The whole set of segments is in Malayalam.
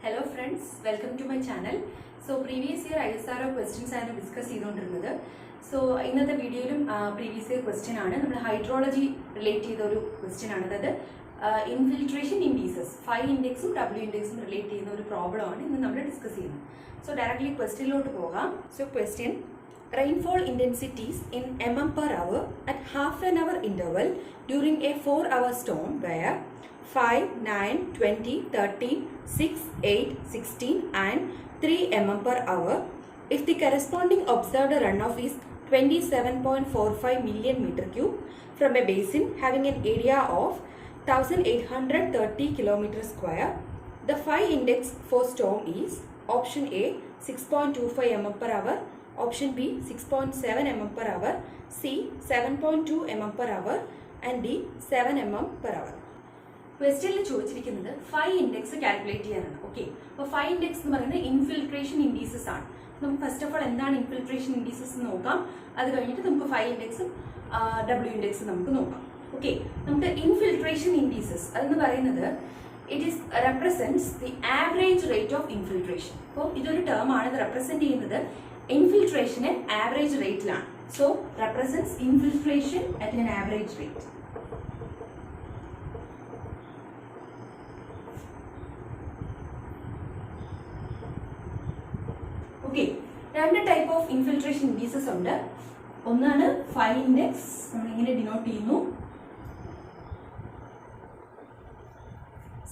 Hello friends, welcome to my channel. So previous year ISRO questions I have discussed ചെയ്തുകൊണ്ടിരുന്നത്. So ഇന്നത്തെ വീഡിയോയിലും previous year question ആണ്. നമ്മൾ ഹൈഡ്രോളജി റിലേറ്റ് ചെയ്ത ഒരു question ആണ്. അതായത് ഇൻഫിൽട്രേഷൻ ഇൻഡീസസ് 5 ഇൻഡെക്സും W ഇൻഡെക്സും റിലേറ്റ് ചെയ്യുന്ന ഒരു പ്രോബ്ലം ആണ് ഇന്ന് നമ്മൾ ഡിസ്കസ് ചെയ്യുന്നത്. So directly questionലോട്ട് പോകാം. So question, rainfall intensities in mm per hour at half an hour interval during a 4-hour storm were 5, 9, 20, 30, 6, 8, 16 and 3 mm per hour if the corresponding observed runoff is 27.45 million meter cube from a basin having an area of 1830 kilometer square. The phi index for storm is option A 6.25 mm per hour, option B 6.7 mm per hour, C 7.2 mm per hour and D 7 mm per hour. ക്വസ്റ്റ്യനിൽ ചോദിച്ചിരിക്കുന്നത് ഫൈ ഇൻഡെക്സ് കാൽക്കുലേറ്റ് ചെയ്യാനാണ്. ഓക്കെ, അപ്പോൾ ഫൈ ഇൻഡെക്സ് എന്ന് പറയുന്നത് ഇൻഫിൽട്രേഷൻ ഇൻഡീസസ് ആണ്. നമുക്ക് ഫസ്റ്റ് ഓഫ് ഓൾ എന്താണ് ഇൻഫിൽട്രേഷൻ ഇൻഡീസസ് എന്ന് നോക്കാം. അത് കഴിഞ്ഞിട്ട് നമുക്ക് ഫൈ ഇൻഡെക്സും W ഇൻഡെക്സും നമുക്ക് നോക്കാം. ഓക്കെ, നമുക്ക് ഇൻഫിൽട്രേഷൻ ഇൻഡീസസ് അതെന്ന് പറയുന്നത് it is represents the average rate of infiltration. അപ്പോൾ ഇതൊരു ടേം ആണ്. ഇത് റെപ്രസെൻറ്റ് ചെയ്യുന്നത് ഇൻഫിൽട്രേഷനെ ആവറേജ് റേറ്റിലാണ്. So represents infiltration at an average rate. Okay, രണ്ട് ടൈപ്പ് ഓഫ് ഇൻഫിൽട്രേഷൻ ഇൻഡീസസ് ഉണ്ട്. ഒന്നാണ് ഫൈ ഇൻഡെക്സ്, നമ്മൾ ഇങ്ങനെ ഡിനോട്ട് ചെയ്യുന്നു.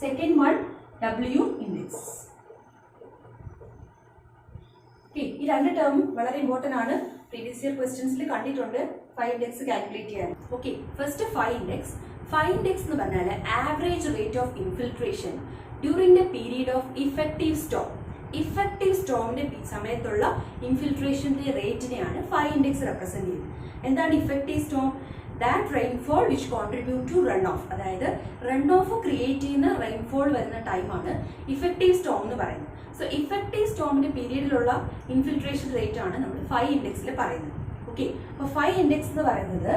Second one W index. Okay, ഈ രണ്ട് ടേം വളരെ ഇമ്പോർട്ടൻ്റ് ആണ്. പ്രീവിയസ് ഇയർ ക്വസ്റ്റ്യൻസിൽ കണ്ടിട്ടുണ്ട് ഫൈ ഇൻഡെക്സ് കാൽക്കുലേറ്റ് ചെയ്യാൻ. Okay, first phi index. Phi index എന്ന് പറഞ്ഞാൽ average rate of infiltration during the period of effective storm. Effective സ്റ്റോമിന്റെ സമയത്തുള്ള ഇൻഫിൽട്രേഷന്റെ റേറ്റിനെയാണ് ഫൈ ഇൻഡെക്സ് റെപ്രസെന്റ് ചെയ്യുന്നത്. എന്താണ് effective storm? That rainfall which contribute to run off. അതായത് റൺ ഓഫ് ക്രിയേറ്റ് ചെയ്യുന്ന റെയിൻഫോൾ വരുന്ന ടൈമാണ് ഇഫക്റ്റീവ് സ്റ്റോം എന്ന് പറയുന്നത്. സോ ഇഫക്റ്റീവ് സ്റ്റോമിന്റെ പീരീഡിലുള്ള ഇൻഫിൽട്രേഷൻ റേറ്റ് ആണ് നമ്മൾ ഫൈ ഇൻഡെക്സിൽ പറയുന്നത്. ഓക്കെ, അപ്പോൾ ഫൈ ഇൻഡെക്സ് എന്ന് പറയുന്നത്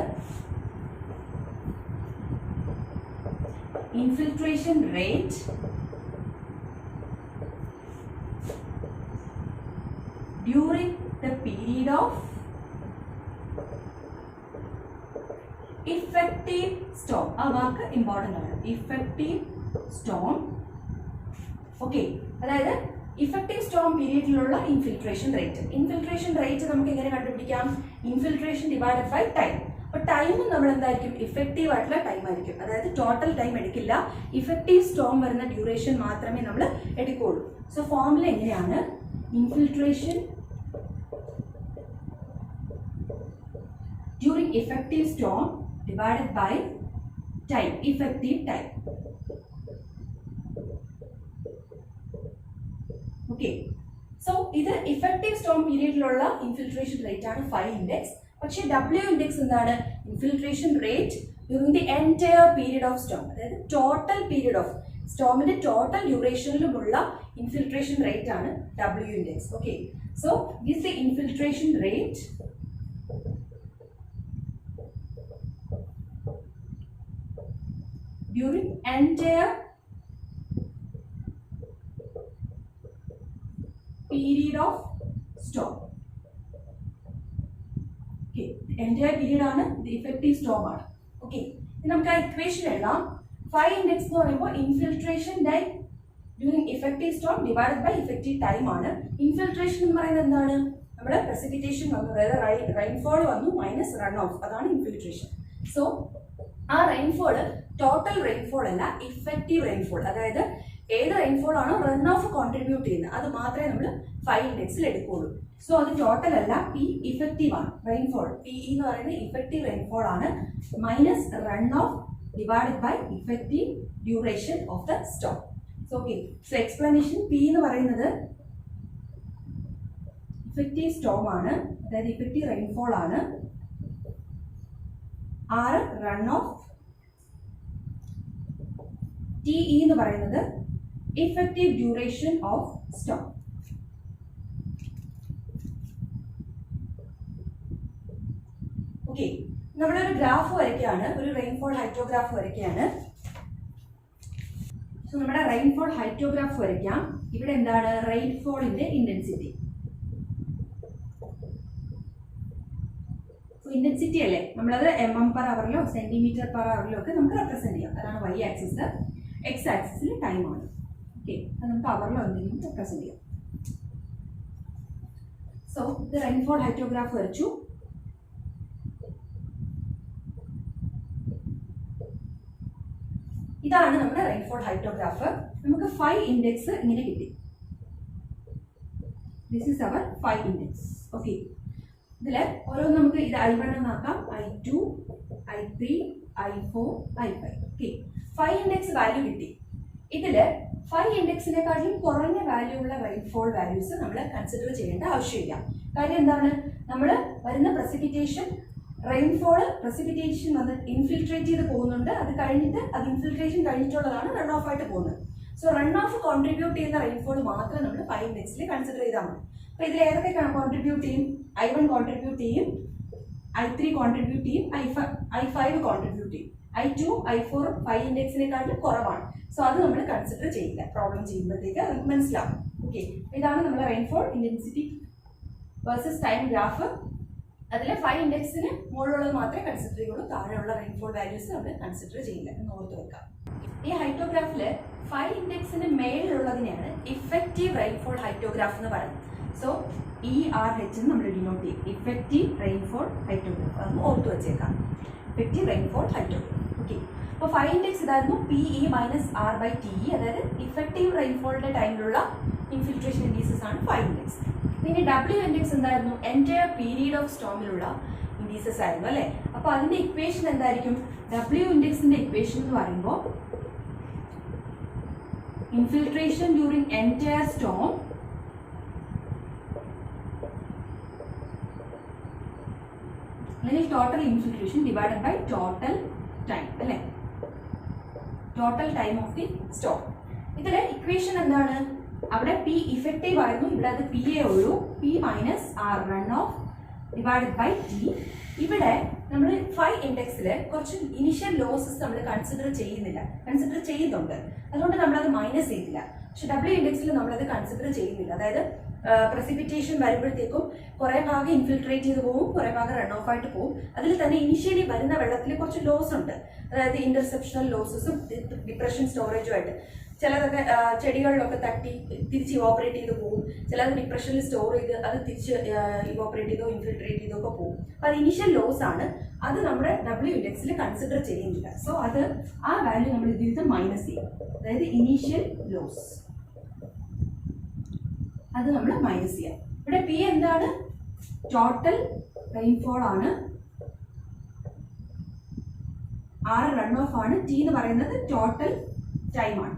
infiltration rate during the period of effective storm. ആ വാക്ക് ഇമ്പോർട്ടൻ്റ് ആണ്, ഇഫക്റ്റീവ് സ്റ്റോം. ഓക്കെ, അതായത് ഇഫക്റ്റീവ് സ്റ്റോം പീരീഡിലുള്ള ഇൻഫിൽട്രേഷൻ റേറ്റ്. ഇൻഫിൽട്രേഷൻ റേറ്റ് നമുക്ക് എങ്ങനെ കണ്ടുപിടിക്കാം? Infiltration divided by time. അപ്പോൾ ടൈം നമ്മൾ എന്തായിരിക്കും? ഇഫക്റ്റീവ് ആയിട്ടുള്ള ടൈം ആയിരിക്കും. അതായത് ടോട്ടൽ ടൈം എടുക്കില്ല, ഇഫക്റ്റീവ് സ്റ്റോം വരുന്ന ഡ്യൂറേഷൻ മാത്രമേ നമ്മൾ എടുക്കുകയുള്ളൂ. സോ ഫോർമുല എങ്ങനെയാണ്? Infiltration during effective storm divided by time, effective time. Okay, so ഇത് effective storm periodലുള്ള infiltration rate ആണ് phi index. പക്ഷേ W index എന്താണ്? Infiltration rate during the entire period of storm. അതായത് ടോട്ടൽ പീരീഡ് ഓഫ് സ്റ്റോമിന്റെ ടോട്ടൽ ഡ്യൂറേഷനിലുമുള്ള ഇൻഫിൽട്രേഷൻ റേറ്റ് ആണ് W index. Okay, so this the infiltration rate during entire period of storm. Okay, entire period ആണ്, ഇത് ഇഫക്റ്റീവ് സ്റ്റോം ആണ്. ഓക്കെ, നമുക്ക് ആ ഇക്വേഷൻ എഴുതാം. ഫൈ ഇൻഡെക്സ് എന്ന് പറയുമ്പോൾ infiltration time during effective storm divided by effective time ആണ്. ഇൻഫിൽട്രേഷൻ എന്ന് പറയുന്നത് എന്താണ്? നമ്മുടെ പ്രസിപ്പിറ്റേഷൻ വന്നു, അതായത് റെയിൻഫോൾ വന്നു മൈനസ് റൺ ഓഫ്, അതാണ് ഇൻഫിൽട്രേഷൻ. സോ ആ റെയിൻഫോൾ ടോട്ടൽ റെയിൻഫോൾ അല്ല, ഇഫക്റ്റീവ് റെയിൻഫോൾ. അതായത് ഏത് റെയിൻഫോൾ ആണോ റൺ ഓഫ് കോൺട്രിബ്യൂട്ട് ചെയ്യുന്നത് അത് മാത്രമേ നമ്മൾ ഫൈ ഇൻഡെക്സിൽ എടുക്കുകയുള്ളൂ. സോ അത് ടോട്ടൽ അല്ല, പി ഇഫക്റ്റീവ് ആണ്. റെയിൻഫോൾ PE എന്ന് പറയുന്നത് ഇഫക്റ്റീവ് റെയിൻഫോൾ ആണ്, minus run off divided by effective duration of the storm. So okay, so explanation P എന്ന് പറയുന്നത് effective storm ആണ്, അതായത് effective rainfall ആണ്. R run off. TE എന്ന് പറയുന്നത് effective duration of storm. Okay, നമ്മളൊരു ഗ്രാഫ് വരയ്ക്കുകയാണ്, ഒരു റെയിൻഫോൾ ഹൈഡ്രോഗ്രാഫ് വരയ്ക്കുകയാണ്. സോ നമ്മുടെ റെയിൻഫോൾ ഹൈറ്റോഗ്രാഫ് വരയ്ക്കാം. ഇവിടെ എന്താണ് റെയിൻഫോളിന്റെ ഇന്റൻസിറ്റി. ഇന്റൻസിറ്റി അല്ലേ, നമ്മളത് mm/ഹവറിലോ cm/ഹവറിലോ ഒക്കെ നമുക്ക് റെപ്രസെന്റ് ചെയ്യാം. അതാണ് y ആക്സിസ്. x ആക്സിസിൽ ടൈം ആണ്. ഓക്കെ, അത് നമുക്ക് ഹവറിലോ എന്തെങ്കിലും റെപ്രസെന്റ് ചെയ്യാം. സോ ഇത് റെയിൻഫോൾ ഹൈറ്റോഗ്രാഫ് വരച്ചു. ഇതാണ് നമ്മുടെ റെയിൻഫോൾ ഹൈറ്റോഗ്രാഫ്. നമുക്ക് 5 ഇൻഡെക്സ് ഇങ്ങനെ കിട്ടി. This is hour 5 index. Okay, ഇതിൽ ഓരോന്ന് നമുക്ക് ഇത് I1 എന്നാക്കാം, I2, I3, I4, I5. Okay, 5 index value കിട്ടി. ഇതിൽ 5 ഇൻഡെക്സിനെക്കാളും കുറഞ്ഞ വാല്യൂ ഉള്ള റെയിൻഫോൾ വാല്യൂസ് നമ്മൾ കൺസിഡർ ചെയ്യേണ്ട ആവശ്യമില്ല. കാര്യം എന്താണ്, നമ്മൾ വരുന്ന പ്രസിപ്പിറ്റേഷൻ വന്ന് ഇൻഫിൽട്രേറ്റ് ചെയ്ത് പോകുന്നുണ്ട്. അത് കഴിഞ്ഞിട്ട് അത് ഇൻഫിൽട്രേഷൻ കഴിഞ്ഞിട്ടുള്ളതാണ് റൺ ഓഫ് ആയിട്ട് പോകുന്നത്. സോ റൺ ഓഫ് കോൺട്രിബ്യൂട്ട് ചെയ്യുന്ന റെയിൻഫോൾ മാത്രം നമ്മൾ 5 ഇൻഡെക്സിൽ കൺസിഡർ ചെയ്താൽ മതി. അപ്പോൾ ഇതിൽ ഏതൊക്കെ കോൺട്രിബ്യൂട്ട് ചെയ്യും? I1 കോൺട്രിബ്യൂട്ട് ചെയ്യും, I3 കോൺട്രിബ്യൂട്ട് ചെയ്യും, I5 കോൺട്രിബ്യൂട്ട് ചെയ്യും. I2, I4 5 ഇൻഡെക്സിനെക്കാളും കുറവാണ്. സോ അത് നമ്മൾ കൺസിഡർ ചെയ്യില്ല. പ്രോബ്ലം ചെയ്യുമ്പോഴത്തേക്ക് നമുക്ക് മനസ്സിലാവും. ഓക്കെ, ഇതാണ് നമ്മുടെ rainfall intensity versus time graph. അതിൽ 5 ഇൻഡെക്സിന് മുകളിലുള്ളത് മാത്രമേ കൺസിഡർ ചെയ്യുള്ളൂ. താഴെയുള്ള റെയിൻഫോൾ വാല്യൂസ് നമ്മൾ കൺസിഡർ ചെയ്യില്ല എന്ന് ഓർത്ത് വെക്കാം. ഈ ഹൈറ്റോഗ്രാഫിൽ 5 ഇൻഡെക്സിന് മേളിലുള്ളതിനെയാണ് ഇഫക്റ്റീവ് റെയിൻഫോൾ ഹൈറ്റോഗ്രാഫ് എന്ന് പറയുന്നത്. സോ ERH നമ്മൾ ഡിനോട്ട് ചെയ്യും, ഇഫക്റ്റീവ് റെയിൻഫോൾ ഹൈറ്റോഗ്രാഫ്. അതൊന്ന് ഓർത്ത് വെച്ചേക്കാം, ഇഫക്റ്റീവ് റെയിൻഫോൾ ഹൈറ്റോഗ്രാഫ്. ഓക്കെ, അപ്പോൾ 5 ഇൻഡെക്സ് ഇതായിരുന്നു PE - R/TE, അതായത് ഇഫക്റ്റീവ് റെയിൻഫോളിന്റെ ടൈമിലുള്ള ഇൻഫിൽട്രേഷൻ ഇൻഡീസസ് ആണ് 5 ഇൻഡെക്സ്. ഇനി W ഇൻഡെക്സ് എന്തായിരുന്നു? എൻറ്റയർ പീരീഡ് ഓഫ് സ്റ്റോമിലുള്ള ഇൻഡീസസ് ആയിരുന്നു അല്ലേ. അപ്പോൾ അതിന്റെ ഇക്വേഷൻ എന്തായിരിക്കും? W ഇൻഡെക്സിന്റെ ഇക്വേഷൻ എന്ന് പറയുമ്പോൾ ഇൻഫിൽട്രേഷൻ ഡ്യൂറിങ് എൻറ്റയർ സ്റ്റോം അല്ലെങ്കിൽ total infiltration divided by total time അല്ലേ, total time of the storm. ഇതിലെ ഇക്വേഷൻ എന്താണ്? അവിടെ P ഇഫക്റ്റീവ് ആയിരുന്നു, ഇവിടെ അത് PA ഉള്ളൂ. P - R runoff divided by T. ഇവിടെ നമ്മൾ 5 ഇൻഡെക്സിൽ കുറച്ച് ഇനിഷ്യൽ ലോസസ് നമ്മൾ കൺസിഡർ ചെയ്യുന്നുണ്ട്. അതുകൊണ്ട് നമ്മളത് മൈനസ് ചെയ്തില്ല. പക്ഷെ W ഇൻഡെക്സിൽ നമ്മളത് കൺസിഡർ ചെയ്യുന്നില്ല. അതായത് പ്രസിപ്പിറ്റേഷൻ വരുമ്പോഴത്തേക്കും കുറേ ഭാഗം ഇൻഫിൽട്രേറ്റ് ചെയ്ത് പോകും, കുറേ ഭാഗം റൺ ഓഫ് ആയിട്ട് പോകും. അതിൽ തന്നെ ഇനിഷ്യലി വരുന്ന വെള്ളത്തിൽ കുറച്ച് ലോസ് ഉണ്ട്. അതായത് ഇന്റർസെപ്ഷണൽ ലോസസും ഡിപ്രഷൻ സ്റ്റോറേജും ആയിട്ട്. ചിലതൊക്കെ ചെടികളിലൊക്കെ തട്ടി തിരിച്ച് ഇവോപ്പറേറ്റ് ചെയ്ത് പോകും. ചിലത് ഡിപ്രഷനിൽ സ്റ്റോർ ചെയ്ത് അത് തിരിച്ച് ഇവോപ്പറേറ്റ് ചെയ്തോ ഇൻഫിൽട്രേറ്റ് ചെയ്തോ ഒക്കെ പോകും. അപ്പോൾ അത് ഇനിഷ്യൽ ലോസ് ആണ്. അത് നമ്മുടെ W ഇൻഡെക്സിൽ കൺസിഡർ ചെയ്യുന്നില്ല. സോ അത് ആ വാല്യൂ നമ്മൾ ഇതിൽ നിന്ന് മൈനസ് ചെയ്യും. അതായത് ഇനീഷ്യൽ ലോസ് അത് നമ്മൾ മൈനസ് ചെയ്യാം. ഇവിടെ P എന്താണ്? ടോട്ടൽ റെയിൻഫോൾ ആണ്. R റൺ ഓഫ് ആണ്. T എന്ന് പറയുന്നത് ടോട്ടൽ ടൈം ആണ്,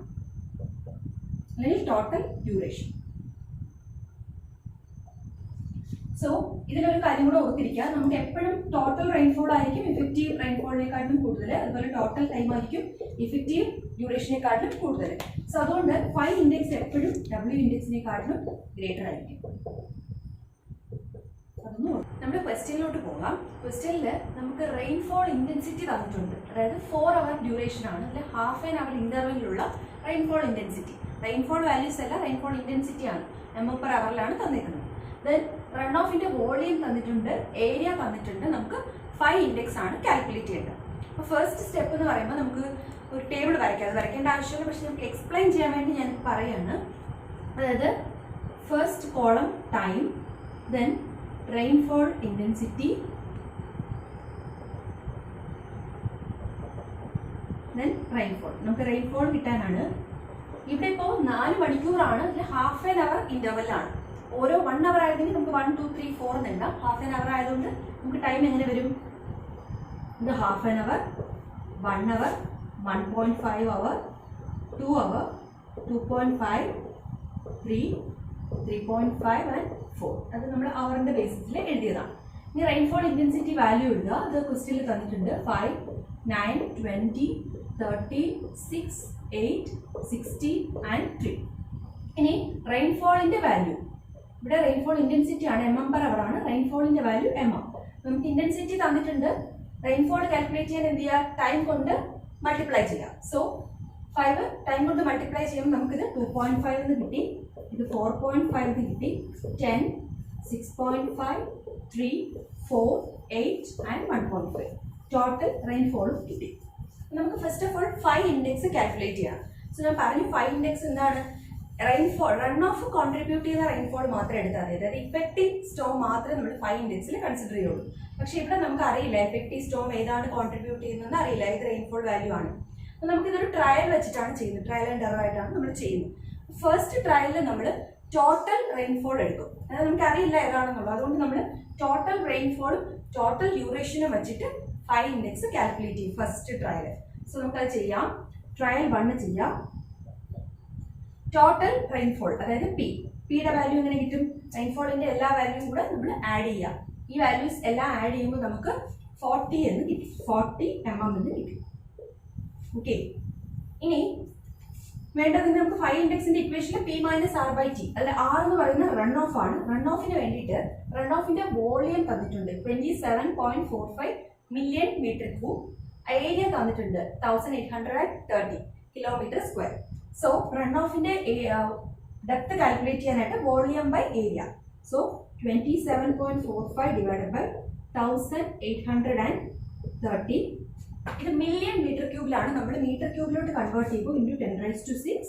അല്ലെങ്കിൽ ടോട്ടൽ ഡ്യൂറേഷൻ. സോ ഇതിലൊരു കാര്യം കൂടെ ഓർത്തിരിക്കുക, നമുക്ക് എപ്പോഴും ടോട്ടൽ റെയിൻഫോൾ ആയിരിക്കും ഇഫക്റ്റീവ് റെയിൻഫോളിനെക്കാട്ടും കൂടുതൽ. അതുപോലെ ടോട്ടൽ ടൈം ആയിരിക്കും ഇഫക്റ്റീവ് ഡ്യൂറേഷനെക്കാട്ടും കൂടുതൽ. സോ അതുകൊണ്ട് 5 ഇൻഡെക്സ് എപ്പോഴും W ഇൻഡെക്സിനെക്കാട്ടും ഗ്രേറ്റർ ആയിരിക്കും. അതൊന്നും നമ്മുടെ ക്വസ്റ്റ്യനിലോട്ട് പോകാം. ക്വസ്റ്റ്യനിൽ നമുക്ക് റെയിൻഫോൾ ഇന്റൻസിറ്റി തന്നിട്ടുണ്ട്. അതായത് 4 അവർ ഡ്യൂറേഷൻ ആണ്, അല്ലെ ഹാഫ് ആൻ അവർ ഇന്റർവെല്ലിലുള്ള റെയിൻഫോൾ ഇന്റൻസിറ്റി. റെയിൻഫോൾ വാല്യൂസ് അല്ല, റെയിൻഫോൾ ഇന്റൻസിറ്റി ആണ്. mm/ഹവറിലാണ് തന്നിരിക്കുന്നത്. ദെൻ റൺ ഓഫിന്റെ വോളിയം തന്നിട്ടുണ്ട്, ഏരിയ തന്നിട്ടുണ്ട്. നമുക്ക് 5 ഇൻഡെക്സ് ആണ് കാൽക്കുലേറ്റ് ചെയ്യേണ്ടത്. അപ്പോൾ ഫസ്റ്റ് സ്റ്റെപ്പ് എന്ന് പറയുമ്പോൾ നമുക്ക് ഒരു ടേബിൾ വരയ്ക്കാം. അത് വരയ്ക്കേണ്ട ആവശ്യമില്ല, പക്ഷെ നമുക്ക് എക്സ്പ്ലെയിൻ ചെയ്യാൻ വേണ്ടി ഞാൻ പറയാണ്. അതായത് first column time, then rainfall intensity, then rainfall. നമുക്ക് റെയിൻഫോൾ കിട്ടാനാണ് ഇവിടെ ഇപ്പോൾ 4 മണിക്കൂറാണ്, അതിൽ ഹാഫ് ആൻ അവർ ഇന്റർവെല്ലാണ്. ഓരോ 1 അവർ ആയതെങ്കിൽ നമുക്ക് 1, 2, 3, 4 എന്നെല്ലാം. ഹാഫ് ആൻ അവർ ആയതുകൊണ്ട് നമുക്ക് ടൈം എങ്ങനെ വരും? ഇത് half an hour, 1 hour, 1.5 hour, 2 hour, 2.5, 3, 3.5 and 4. അത് നമ്മൾ അവറിന്റെ ബേസിസിൽ എഴുതിയതാണ്. ഇനി റെയിൻഫോൾ ഇന്റൻസിറ്റി വാല്യൂ എഴുതുക. അത് ക്വസ്റ്റ്യനിൽ തന്നിട്ടുണ്ട്. 5, 9, 20, 30, 6, 8, 60 ആൻഡ് 3. ഇനി റെയിൻഫോളിന്റെ വാല്യൂ, ഇവിടെ റെയിൻഫോൾ ഇന്റൻസിറ്റി ആണ്, mm/ഹവർ ആണ്. റെയിൻഫോളിന്റെ വാല്യൂ mm. നമുക്ക് ഇന്റൻസിറ്റി തന്നിട്ടുണ്ട്. റെയിൻഫോൾ കാൽക്കുലേറ്റ് ചെയ്യാൻ എന്ത് ചെയ്യുക? ടൈം കൊണ്ട് മൾട്ടിപ്ലൈ ചെയ്യുക. സോ 5 ടൈം കൊണ്ട് മൾട്ടിപ്ലൈ ചെയ്യുമ്പോൾ നമുക്കിത് 2.5 എന്ന് കിട്ടി, ഇത് 4.5 എന്ന് കിട്ടി, 10, 6.5, 3, 4, 8 ആൻഡ് 1.5 ടോട്ടൽ റെയിൻഫോളും കിട്ടി. നമുക്ക് first of all 5 index calculate ചെയ്യാം. സോ ഞാൻ പറഞ്ഞു 5 ഇൻഡെക്സ് എന്താണ്? റെയിൻഫോൾ, റൺ ഓഫ് കോൺട്രിബ്യൂട്ട് ചെയ്യുന്ന റെയിൻഫോൾ മാത്രം എടുത്താൽ മതി. അതായത് ഇഫക്റ്റീവ് സ്റ്റോം മാത്രമേ നമ്മൾ 5 ഇൻഡെക്സിൽ കൺസിഡർ ചെയ്യുള്ളൂ. പക്ഷേ ഇവിടെ നമുക്ക് അറിയില്ല എഫക്റ്റീവ് സ്റ്റോം ഏതാണ് കോൺട്രിബ്യൂട്ട് ചെയ്യുന്നതെന്ന് അറിയില്ല, ഏത് റെയിൻഫോൾ വാല്യൂ ആണ്. അപ്പോൾ നമുക്കിതൊരു ട്രയൽ വെച്ചിട്ടാണ് ചെയ്യുന്നത്, ട്രയൽ ആൻഡ് എറർ ആയിട്ടാണ് നമ്മൾ ചെയ്യുന്നത്. ഫസ്റ്റ് ട്രയലിൽ നമ്മൾ ടോട്ടൽ റെയിൻഫോൾ എടുക്കും. അതായത് നമുക്ക് അറിയില്ല ഏതാണെന്നുള്ളത്, അതുകൊണ്ട് നമ്മൾ ടോട്ടൽ റെയിൻഫോളും ടോട്ടൽ ഡ്യൂറേഷനും വെച്ചിട്ട് 5 ഇൻഡെക്സ് കാൽക്കുലേറ്റ് ചെയ്യും ഫസ്റ്റ് ട്രയൽ. സോ നമുക്കത് ചെയ്യാം. ട്രയൽ 1 ചെയ്യാം. ടോട്ടൽ റെയിൻഫോൾ അതായത് പിയുടെ വാല്യൂ എങ്ങനെ കിട്ടും? റെയിൻഫോളിന്റെ എല്ലാ വാല്യൂയും കൂടെ നമ്മൾ ആഡ് ചെയ്യാം. ഈ വാല്യൂസ് എല്ലാം ആഡ് ചെയ്യുമ്പോൾ നമുക്ക് 40 എന്ന് കിട്ടി, 40 mm എന്ന് കിട്ടി. ഓക്കെ, ഇനി വേണ്ടത് നമുക്ക് 5 ഇൻഡെക്സിന്റെ ഇക്വേഷനിൽ P minus R by T, അല്ല R എന്ന് പറയുന്ന റൺ ഓഫ് ആണ്. റൺ ഓഫിന് വേണ്ടിയിട്ട് റൺ ഓഫിന്റെ വോളിയം തന്നിട്ടുണ്ട് 27.45 മില്യൺ മീറ്റർ ക്യൂബ്, ഏരിയ തന്നിട്ടുണ്ട് 1830 കിലോമീറ്റർ സ്ക്വയർ. സോ റൺ ഓഫിന്റെ ഡെപ്ത് കാൽക്കുലേറ്റ് ചെയ്യാനായിട്ട് volume by area. So 27.45 divided by 1830. ഇത് മില്യൺ മീറ്റർ ക്യൂബിലാണ്, നമ്മൾ മീറ്റർ ക്യൂബിലോട്ട് കൺവേർട്ട് ചെയ്യുമ്പോൾ ഇൻറ്റു 10⁶.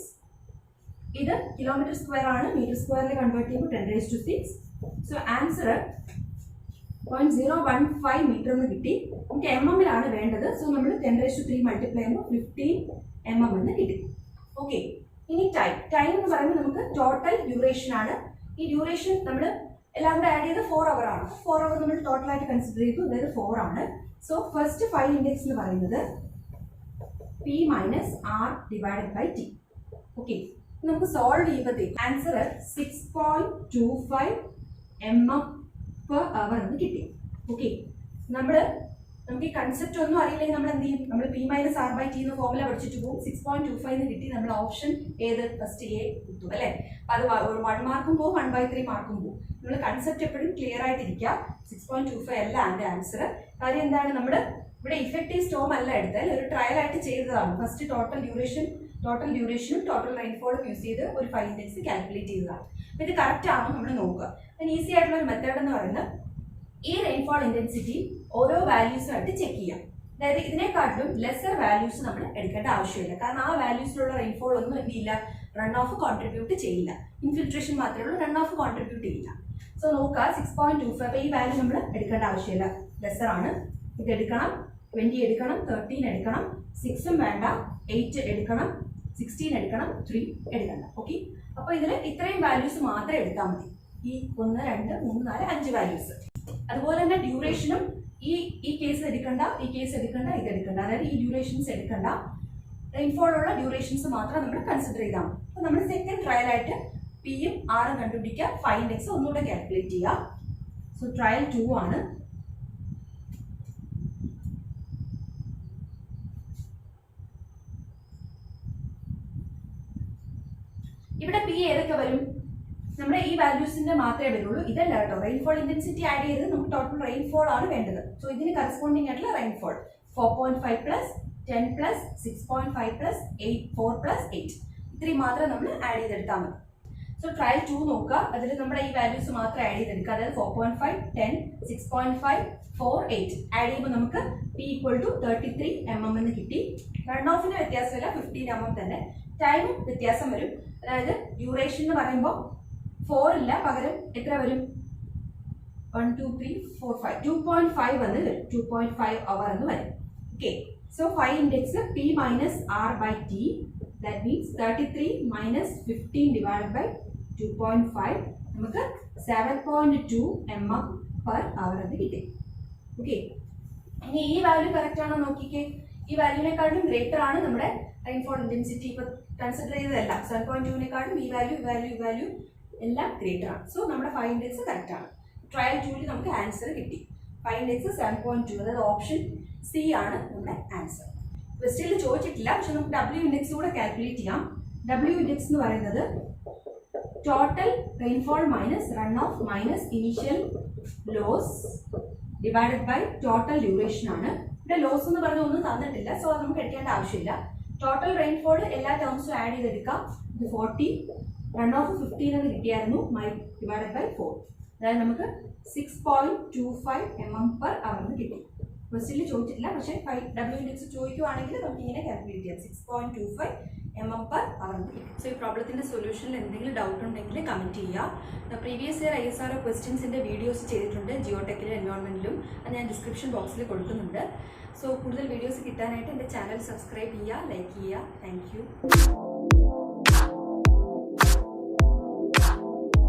ഇത് കിലോമീറ്റർ സ്ക്വയർ ആണ്, മീറ്റർ സ്ക്വയറിൽ കൺവേർട്ട് ചെയ്യുമ്പോൾ 10⁶. സോ ആൻസർ 0.015 മീറ്റർ എന്ന് കിട്ടി. നമുക്ക് mm ലാണ് വേണ്ടത്. സോ നമ്മൾ 10⁵ മൾട്ടിപ്ലൈ ചെയ്യുമ്പോൾ 15 mm എന്ന് കിട്ടി. ഓക്കെ, ഇനി ടൈം എന്ന് പറയുമ്പോൾ നമുക്ക് ടോട്ടൽ ഡ്യൂറേഷൻ ആണ്. ഈ ഡ്യൂറേഷൻ നമ്മൾ എല്ലാം കൂടെ ആഡ് ചെയ്ത് 4 അവർ ആണ്. 4 അവർ നമ്മൾ ടോട്ടലായിട്ട് കൺസിഡർ ചെയ്തു, അതായത് 4 ആണ്. സോ ഫസ്റ്റ് 5 ഇൻഡെക്സ് എന്ന് പറയുന്നത് P minus R divided by T. Okay, നമുക്ക് സോൾവ് ചെയ്യുമ്പോഴത്തേക്ക് ആൻസർ 6.25 mm/h എന്ന് കിട്ടി. ഓക്കെ, നമുക്ക് ഈ കൺസെപ്റ്റ് ഒന്നും അറിയില്ലെങ്കിൽ നമ്മൾ എന്ത് ചെയ്യും? നമ്മൾ P minus R by T എന്ന ഫോർമുല പഠിച്ചിട്ട് പോകും. 6.25 എന്ന് കിട്ടി, നമ്മൾ ഓപ്ഷൻ ഏത് ഫസ്റ്റ് എ കിട്ടും അല്ലേ? അത് 1 മാർക്കും പോകും, 1/3 മാർക്കും പോകും. നമ്മൾ കൺസെപ്റ്റ് എപ്പോഴും ക്ലിയർ ആയിട്ടിരിക്കുക. 6.25 അല്ല അതിന്റെ ആൻസർ. കാര്യം എന്താണ്? നമ്മൾ ഇവിടെ ഇഫക്റ്റീവ് സ്റ്റോം അല്ല എടുത്താൽ ഒരു ട്രയൽ ആയിട്ട് ചെയ്തതാണ്. ഫസ്റ്റ് ടോട്ടൽ ഡ്യൂറേഷനും ടോട്ടൽ റെയിൻഫോളും യൂസ് ചെയ്ത് ഒരു 5 ഇൻഡെക്സ് കാൽക്കുലേറ്റ് ചെയ്തതാണ്. അപ്പോൾ ഇത് കറക്റ്റ് ആണോ നമ്മൾ നോക്കുക. അതിന് ഈസി ആയിട്ടുള്ള ഒരു മെത്തേഡ് എന്ന് പറയുന്നത് ഈ റെയിൻഫോൾ ഇന്റൻസിറ്റി ഓരോ വാല്യൂസുമായിട്ട് ചെക്ക് ചെയ്യാം. അതായത് ഇതിനെക്കാട്ടിലും ലെസർ വാല്യൂസ് നമ്മൾ എടുക്കേണ്ട ആവശ്യമില്ല. കാരണം ആ വാല്യൂസിലുള്ള റെയിൻഫോൾ ഒന്നും എന്തില്ല, റൺ ഓഫ് കോൺട്രിബ്യൂട്ട് ചെയ്യില്ല. ഇൻഫിൽട്രേഷൻ മാത്രമേ ഉള്ളൂ, റൺ ഓഫ് കോൺട്രിബ്യൂട്ട് ചെയ്യില്ല. സോ നോക്കുക 6.25. അപ്പോൾ ഈ വാല്യൂ നമ്മൾ എടുക്കേണ്ട ആവശ്യമില്ല, ലെസർ ആണ്. ഇത് എടുക്കണം, 20 എടുക്കണം, 13 എടുക്കണം, 6ഉം വേണ്ട, 8 എടുക്കണം, 16 എടുക്കണം, 3 എടുക്കണ്ട. ഓക്കെ, അപ്പോൾ ഇതിൽ ഇത്രയും വാല്യൂസ് മാത്രമേ എടുത്താൽ മതി. ഈ 1, 2, 3, 4, 5 വാല്യൂസ്. അതുപോലെ തന്നെ ഡ്യൂറേഷനും ഈ കേസ് എടുക്കണ്ട, ഈ കേസ് എടുക്കണ്ട, ഇത് എടുക്കണ്ട. അതായത് ഈ ഡ്യൂറേഷൻസ് എടുക്കണ്ട, റെയിൻഫോൾ ഉള്ള ഡ്യൂറേഷൻസ് മാത്രം നമ്മൾ കൺസിഡർ ചെയ്താൽ മതി. അപ്പോൾ നമ്മൾ സെക്കൻഡ് ട്രയൽ ആയിട്ട് പിയും ആറും കണ്ടുപിടിക്കുക, 5 ഇൻഡെക്സ് ഒന്നുകൂടെ കാൽക്കുലേറ്റ് ചെയ്യുക. സോ ട്രയൽ 2 ആണ്. ഇവിടെ പി ഏതൊക്കെ വരും? നമ്മുടെ ഈ വാല്യൂസിന്റെ മാത്രമേ വരുള്ളൂ, ഇതല്ല കേട്ടോ. റെയിൻഫോൾ ഇന്റൻസിറ്റി ആഡ് ചെയ്ത് നമുക്ക് ടോട്ടൽ റെയിൻഫോൾ ആണ് വേണ്ടത്. സോ ഇതിന് കറസ്പോണ്ടിങ് ആയിട്ടുള്ള rainfall 4.5 plus 10 plus 6.5 plus 4 plus 8 ഇത്രയും മാത്രം നമ്മൾ ആഡ് ചെയ്തെടുത്താൽ മതി. സോ ട്രയൽ 2 നോക്കുക, അതിൽ നമ്മുടെ ഈ വാല്യൂസ് മാത്രം ആഡ് ചെയ്തെടുക്കുക. അതായത് 4.5, 10, 6.5, 4, 8 ആഡ് ചെയ്യുമ്പോൾ നമുക്ക് P = 33 mm എന്ന് കിട്ടി. റൺ ഓഫിന് വ്യത്യാസമില്ല, 15 mm തന്നെ. ടൈം വ്യത്യാസം വരും. അതായത് ഡ്യൂറേഷൻ എന്ന് പറയുമ്പോൾ 4 ഇല്ല, പകരം എത്ര വരും? 1, 2, 3, 4, 5 2.5 എന്ന് വരും. 2.5 അവർ എന്ന് വരും. Okay, so 5 index P minus R by T, that means 33 minus 15 divide by 2.5 നമുക്ക് 7.2 mm/h എന്ന് കിട്ടി. ഓക്കെ, ഇനി ഈ വാല്യൂ കറക്റ്റ് ആണോ നോക്കിക്കേ. ഈ വാല്യൂവിനെക്കാളും ഗ്രേറ്റർ ആണ് നമ്മുടെ റെയിൻഫോൾ ഇന്റൻസിറ്റി. ഇപ്പൊ കൺസിഡർ ചെയ്തതല്ല, 7.2നെക്കാളും ഈ വാല്യൂ എല്ലാം ഗ്രേറ്റർ ആണ്. സോ നമ്മുടെ 5 ഇൻഡെക്സ് കറക്റ്റ് ആണ്. ട്രയൽ 2ൽ നമുക്ക് ആൻസർ കിട്ടി. 5 ഇൻഡെക്സ് 7.2, അതായത് ഓപ്ഷൻ സി ആണ് നമ്മുടെ ആൻസർ. ക്വസ്റ്റ്യനിൽ ചോദിച്ചിട്ടില്ല, പക്ഷെ നമുക്ക് W ഇൻഡെക്സ് കൂടെ കാൽക്കുലേറ്റ് ചെയ്യാം. W ഇൻഡെക്സ് എന്ന് പറയുന്നത് total rainfall minus runoff minus initial loss divided by total duration ആണ്. ഇവിടെ ലോസ് എന്ന് പറഞ്ഞ ഒന്നും തന്നിട്ടില്ല, സോ അത് നമുക്ക് എടുക്കേണ്ട ആവശ്യമില്ല. ടോട്ടൽ റെയിൻഫോൾ എല്ലാ ടേംസും ആഡ് ചെയ്തെടുക്കാം. ഇത് 40 റൺ ഓഫ് 15 എന്ന് കിട്ടിയായിരുന്നു, ഡിവൈഡഡ് ബൈ 4. അതായത് നമുക്ക് 6.25 mm/hour എന്ന് കിട്ടി. ക്വസ്റ്റ്യനിൽ ചോദിച്ചിട്ടില്ല, പക്ഷേ W ഇൻഡെക്സ് ചോദിക്കുവാണെങ്കിൽ നമുക്ക് ഇങ്ങനെ കാൽക്കുലേറ്റ് ചെയ്യാം. 6.25 mm/hour എന്ന് കിട്ടും. സോ ഈ പ്രോബ്ലത്തിന്റെ സൊല്യൂഷനിൽ എന്തെങ്കിലും ഡൗട്ട് ഉണ്ടെങ്കിൽ കമന്റ് ചെയ്യുക. പ്രീവിയസ് ഇയർ ISRO ക്വസ്റ്റ്യൻസിന്റെ വീഡിയോസ് ചെയ്തിട്ടുണ്ട് ജിയോടെക്കിലും എൻവയോൺമെന്റിലും. അത് ഞാൻ ഡിസ്ക്രിപ്ഷൻ ബോക്സിൽ കൊടുക്കുന്നുണ്ട്. സോ കൂടുതൽ വീഡിയോസ് കിട്ടാനായിട്ട് എൻ്റെ ചാനൽ സബ്സ്ക്രൈബ് ചെയ്യുക, ലൈക്ക് ചെയ്യുക. Thank you.